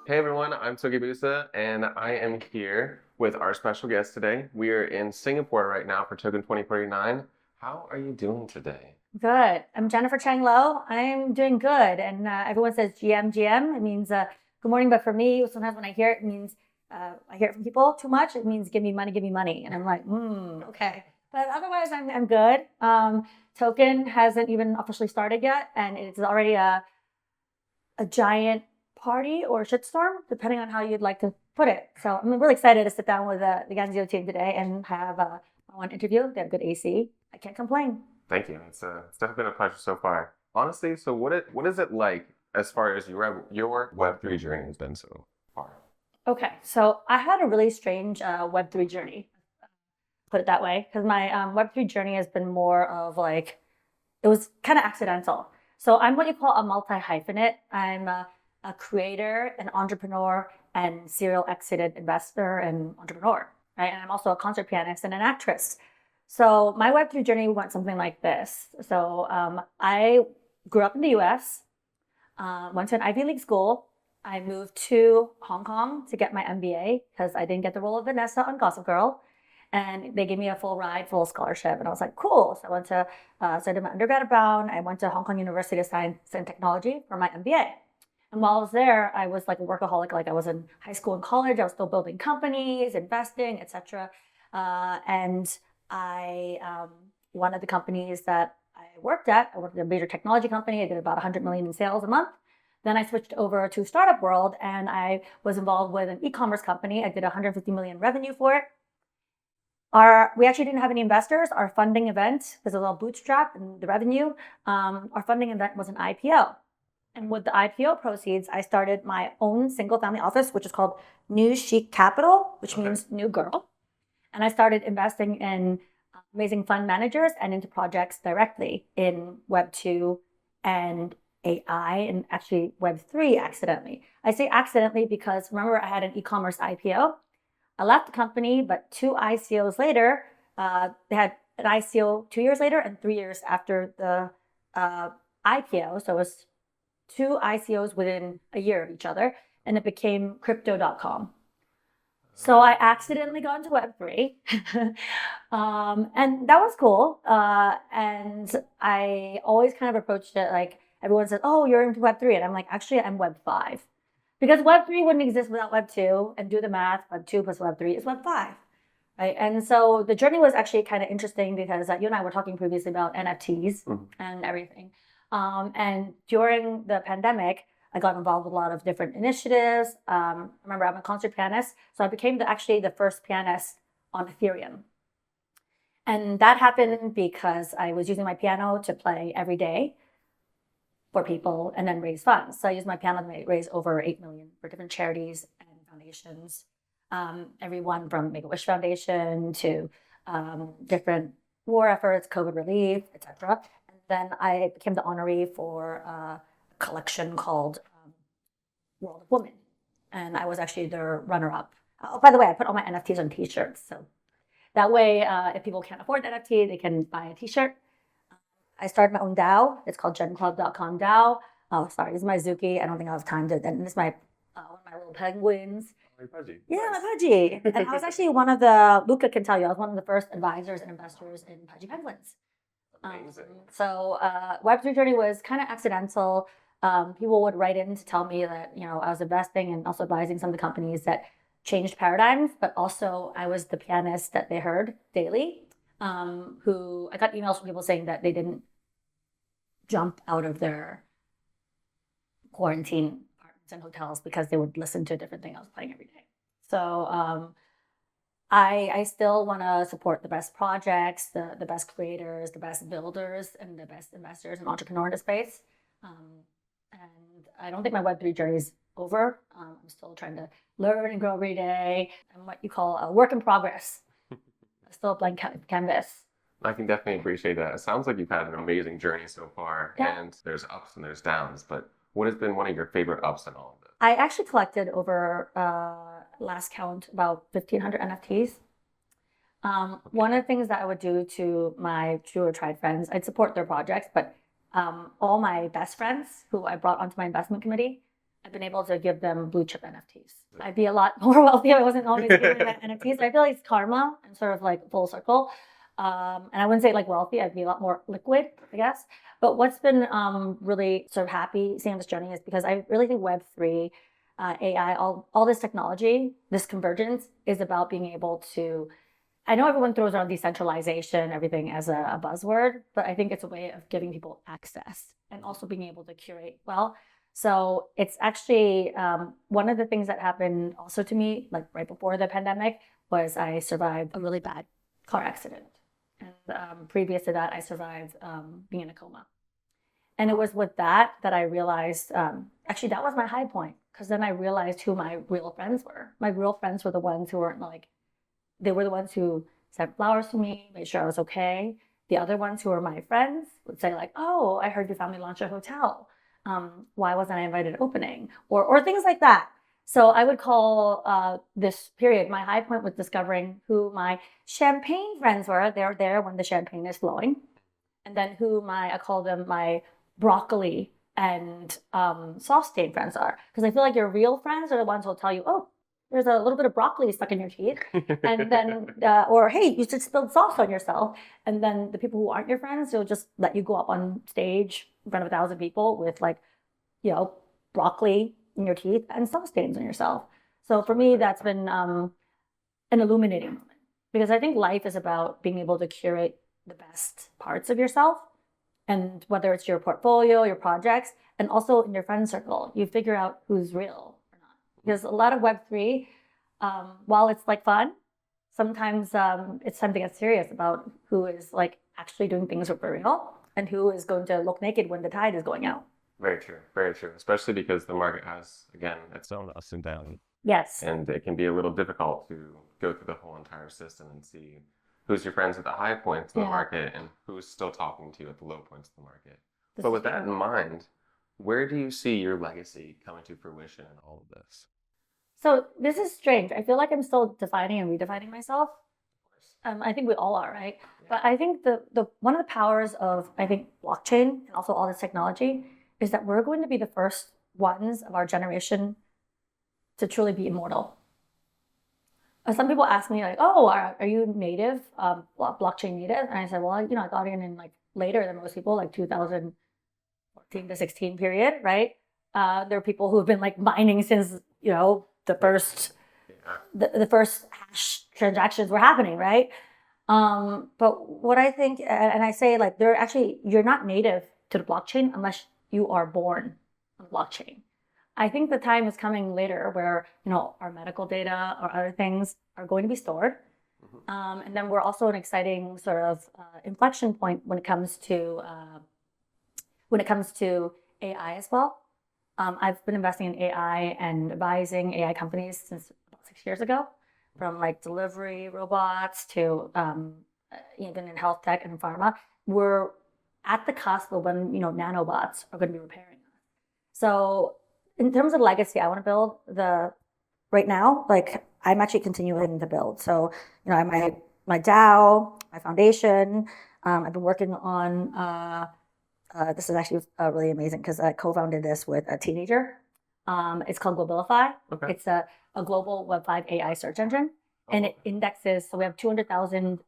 Hey everyone, I'm Togi Busa, and I am here with our special guest today. We are in Singapore right now for Token2049. How are you doing today? Good. I'm Jennifer Cheng Lo. I'm doing good. And everyone says GM, GM. It means good morning. But for me, sometimes when I hear it, it means I hear it from people too much. It means give me money, give me money. And I'm like, okay. But otherwise, I'm good. Token hasn't even officially started yet. And it's already a giant party or shitstorm, depending on how you'd like to put it. So I'm really excited to sit down with the Genzio team today and have one interview. They have good AC. I can't complain. Thank you. It's definitely been a pleasure so far. Honestly, so what is it like as far as your Web3 journey has been so far? Okay, so I had a really strange Web3 journey, put it that way, because my Web3 journey has been more of like, it was kind of accidental. So I'm what you call a multi-hyphenate. I'm a creator, an entrepreneur, and serial exited investor and entrepreneur, right? And I'm also a concert pianist and an actress. So my Web3 journey went something like this. So I grew up in the US, went to an Ivy League school. I moved to Hong Kong to get my MBA because I didn't get the role of Vanessa on Gossip Girl. And they gave me a full ride, full scholarship. And I was like, cool. So I went to, started my undergrad at Brown. I went to Hong Kong University of Science and Technology for my MBA. And while I was there, I was like a workaholic. Like I was in high school and college. I was still building companies, investing, etc. And one of the companies that I worked at a major technology company. I did about 100 million in sales a month. Then I switched over to startup world and I was involved with an e-commerce company. I did 150 million revenue for it. We actually didn't have any investors. Our funding event, because it was all bootstrap and the revenue, our funding event was an IPO. And with the IPO proceeds, I started my own single family office, which is called NewChic Capital, which means new girl. And I started investing in amazing fund managers and into projects directly in Web2 and AI and actually Web3 accidentally. I say accidentally because remember I had an e-commerce IPO. I left the company, but 2 ICOs later, they had an ICO 2 years later and 3 years after the IPO. So it was 2 ICOs within a year of each other, and it became crypto.com. So I accidentally got into Web3, and that was cool. And I always kind of approached it like everyone says, "Oh, you're into Web3," and I'm like, "Actually, I'm Web5." Because Web3 wouldn't exist without Web2, and do the math, Web2 plus Web3 is Web5, right? And so the journey was actually kind of interesting because you and I were talking previously about NFTs and everything. And during the pandemic, I got involved with a lot of different initiatives. Remember, I'm a concert pianist, so I became actually the first pianist on Ethereum. And that happened because I was using my piano to play every day for people and then raise funds. So I used my piano to raise over 8 million for different charities and foundations. Everyone from Make-A-Wish Foundation to different war efforts, COVID relief, etc. And then I became the honoree for a collection called World of Women. And I was actually their runner-up. Oh, by the way, I put all my NFTs on t-shirts. So that way, if people can't afford an NFT, they can buy a t-shirt. I started my own DAO. It's called JennClub.com DAO. Oh, sorry, this is my Zuki. I don't think I'll have time to. And this is my one of my little penguins. My pudgy. Yeah, my pudgy. And I was actually one of the. Luca can tell you, I was one of the first advisors and investors in pudgy penguins. Amazing. So Web3 journey was kind of accidental. People would write in to tell me that I was investing and also advising some of the companies that changed paradigms, but also I was the pianist that they heard daily. Who I got emails from people saying that they didn't jump out of their quarantine apartments and hotels because they would listen to a different thing I was playing every day. So I still want to support the best projects, the best creators, the best builders, and the best investors and entrepreneurs in the space. And I don't think my Web3 journey is over. I'm still trying to learn and grow every day. I'm what you call a work in progress. Still a blank canvas. I can definitely appreciate that. It sounds like you've had an amazing journey so far, and there's ups and there's downs, but what has been one of your favorite ups in all of it? I actually collected over, last count, about 1,500 NFTs. One of the things that I would do to my true or tried friends, I'd support their projects, but all my best friends who I brought onto my investment committee, I've been able to give them blue chip NFTs. I'd be a lot more wealthy if I wasn't always giving them NFTs. I feel like it's karma and sort of like full circle. And I wouldn't say like wealthy, I'd be a lot more liquid, I guess. But what's been really sort of happy seeing this journey is because I really think Web3, AI, all this technology, this convergence is about being able to, I know everyone throws around decentralization, everything as a buzzword, but I think it's a way of giving people access and also being able to curate well. So it's actually one of the things that happened also to me, like right before the pandemic, was I survived a really bad car accident. And previous to that, I survived being in a coma. And it was with that I realized, actually, that was my high point, because then I realized who my real friends were. My real friends were the ones who weren't like, they were the ones who sent flowers to me, made sure I was okay. The other ones who were my friends would say like, oh, I heard you family launched a hotel. Why wasn't I invited to opening? Or things like that. So I would call this period, my high point was discovering who my champagne friends were. They're there when the champagne is flowing. And then who I call them my broccoli and sauce stain friends are. Because I feel like your real friends are the ones who will tell you, oh, there's a little bit of broccoli stuck in your teeth. And then, or hey, you should spill sauce on yourself. And then the people who aren't your friends, they'll just let you go up on stage in front of 1,000 people with like, broccoli in your teeth and sauce stains on yourself. So for me, that's been an illuminating moment, because I think life is about being able to curate the best parts of yourself. And whether it's your portfolio, your projects, and also in your friend circle, you figure out who's real or not. Because a lot of Web3, while it's like fun, sometimes it's time to get serious about who is like actually doing things for real and who is going to look naked when the tide is going out. Very true. Very true. Especially because the market has, again, its own ups and downs. Yes. And it can be a little difficult to go through the whole entire system and see who's your friends at the high points of the market and who's still talking to you at the low points of the market. But with that in mind, where do you see your legacy coming to fruition in all of this? So this is strange. I feel like I'm still defining and redefining myself. I think we all are, right? Yeah. But I think the one of the powers of, I think, blockchain and also all this technology is that we're going to be the first ones of our generation to truly be immortal. Some people ask me like, oh, are you native, blockchain native? And I said, well, I got in like later than most people, like 2014 to 16 period, right? There are people who have been like mining since, the first hash transactions were happening, right? But what I think, and I say like, you're not native to the blockchain unless you are born on blockchain. I think the time is coming later where, our medical data or other things are going to be stored. And then we're also an exciting sort of inflection point when it comes to AI as well. I've been investing in AI and advising AI companies since about 6 years ago, from like delivery robots to even in health tech and pharma. We're at the cusp of when, nanobots are going to be repairing us. So in terms of legacy, I want to build right now, like I'm actually continuing to build. So, my DAO, my foundation, I've been working on, this is actually really amazing because I co-founded this with a teenager. It's called Globalify. Okay. It's a global Web5 AI search engine. And it indexes, so we have 200,000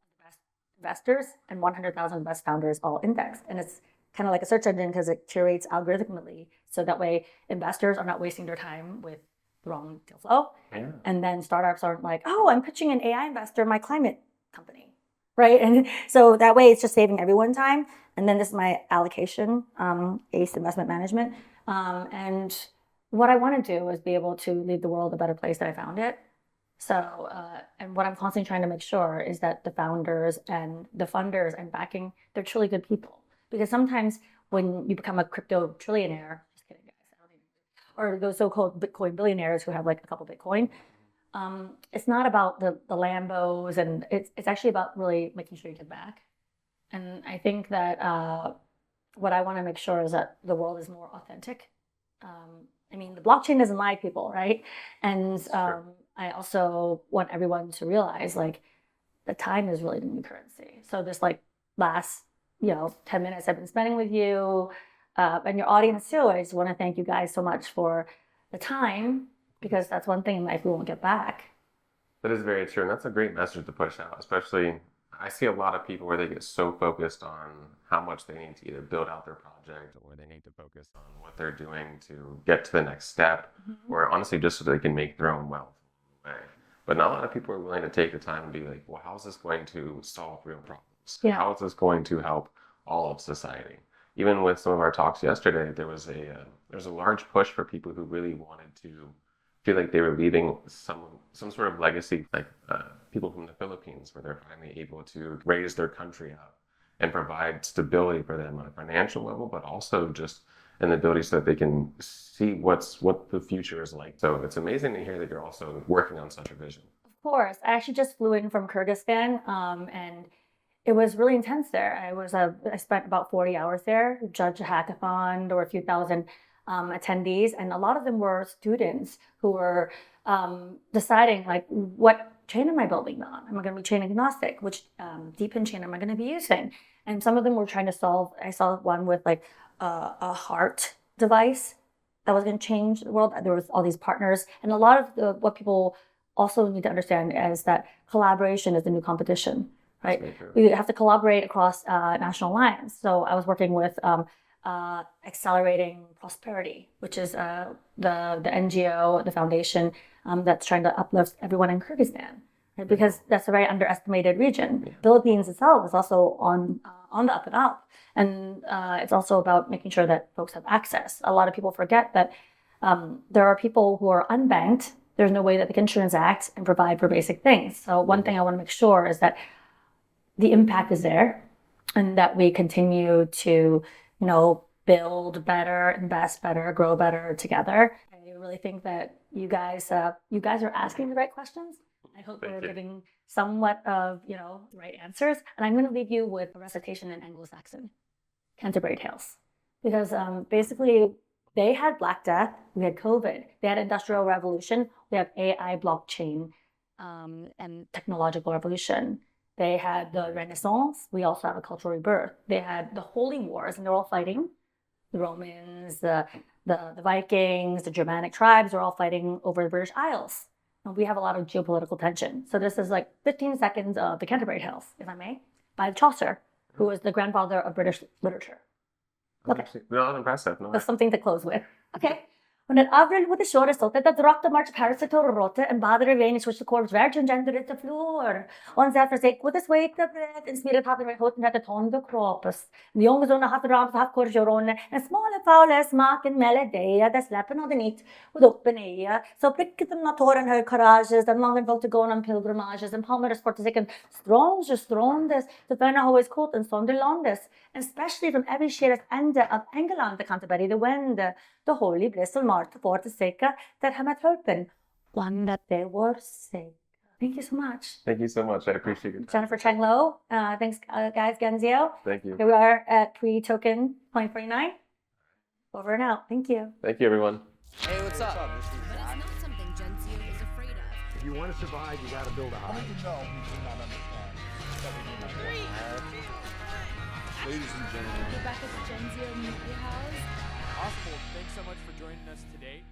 investors and 100,000 best founders all indexed. And it's kind of like a search engine because it curates algorithmically. So that way investors are not wasting their time with the wrong deal flow. Yeah. And then startups aren't like, oh, I'm pitching an AI investor my climate company, right? And so that way it's just saving everyone time. And then this is my allocation, ACE investment management. And what I want to do is be able to leave the world a better place than I found it. So, and what I'm constantly trying to make sure is that the founders and the funders and backing, they're truly good people. Because sometimes when you become a crypto trillionaire, just kidding guys, or those so-called Bitcoin billionaires who have like a couple Bitcoin, it's not about the Lambos, and it's actually about really making sure you give back. And I think that what I want to make sure is that the world is more authentic. The blockchain doesn't lie, people, right? And I also want everyone to realize like the time is really the new currency. So this like last 10 minutes I've been spending with you and your audience too. I just want to thank you guys so much for the time, because that's one thing in life we won't get back. That is very true, and that's a great message to push out. Especially, I see a lot of people where they get so focused on how much they need to either build out their project or they need to focus on what they're doing to get to the next step, or honestly just so they can make their own wealth. But not a lot of people are willing to take the time and be like, well, how is this going to solve real problems? Yeah. How is this going to help all of society? Even with some of our talks yesterday, there was a large push for people who really wanted to feel like they were leaving some sort of legacy, like people from the Philippines, where they're finally able to raise their country up and provide stability for them on a financial level, but also just an ability so that they can see what the future is like. So it's amazing to hear that you're also working on such a vision. Of course. I actually just flew in from Kyrgyzstan, and it was really intense there. I spent about 40 hours there, judged a hackathon. There were a few thousand attendees, and a lot of them were students who were deciding like, what chain am I building on? Am I going to be chain agnostic? Which DePIN chain am I going to be using? And some of them were trying to solve. I saw one with like a heart device that was going to change the world. There was all these partners, and a lot of what people also need to understand is that collaboration is the new competition, right? We have to collaborate across national lines. So I was working with Accelerating Prosperity, which is the NGO, the foundation that's trying to uplift everyone in Kyrgyzstan, right? Because that's a very underestimated region. Yeah. Philippines itself is also on the up and up, and it's also about making sure that folks have access. A lot of people forget that there are people who are unbanked. There's no way that they can transact and provide for basic things. So one thing I want to make sure is that the impact is there, and that we continue to, build better, invest better, grow better together. I really think that you guys are asking the right questions. I hope we're giving somewhat of, the right answers. And I'm going to leave you with a recitation in Anglo-Saxon, Canterbury Tales, because basically they had Black Death, we had COVID, they had Industrial Revolution, we have AI, blockchain, and technological revolution. They had the Renaissance. We also have a cultural rebirth. They had the Holy Wars, and they're all fighting. The Romans, the Vikings, the Germanic tribes are all fighting over the British Isles. And we have a lot of geopolitical tension. So this is like 15 seconds of the Canterbury Tales, if I may, by Chaucer, who was the grandfather of British literature. Okay. Not impressive. No. That's something to close with. Okay. When it avril with the shore resulted that rock the march parasitor rote and bother revenge which the corpse virgin gender it the floor. On that forsake with his weight the breath and spirit happen right hot at the ton the cropus. The young zone half the rams half corjorone and small foul as mark and melody that's lapping on the neat with open ear. So prick them not torn her courages and long and vote to go on pilgrimages and palmer's for the second strong this the Verna always coat and Sunderlandis, and especially from every share end of England the Canterbury the wind. The holy blessed Martha for the sake that him at helping one that they were sick. Thank you so much. Thank you so much. I appreciate it. Jennifer Cheng Lo. Thanks, guys. Genzio. Thank you. Here we are at Token2049. Over and out. Thank you. Thank you, everyone. Hey, what's up? But it's not something Genzio is afraid of. If you want to survive, you got to build a hive. Ladies and gentlemen. Get back at the Genzio Media House. Awesome. Thanks so much for joining us today.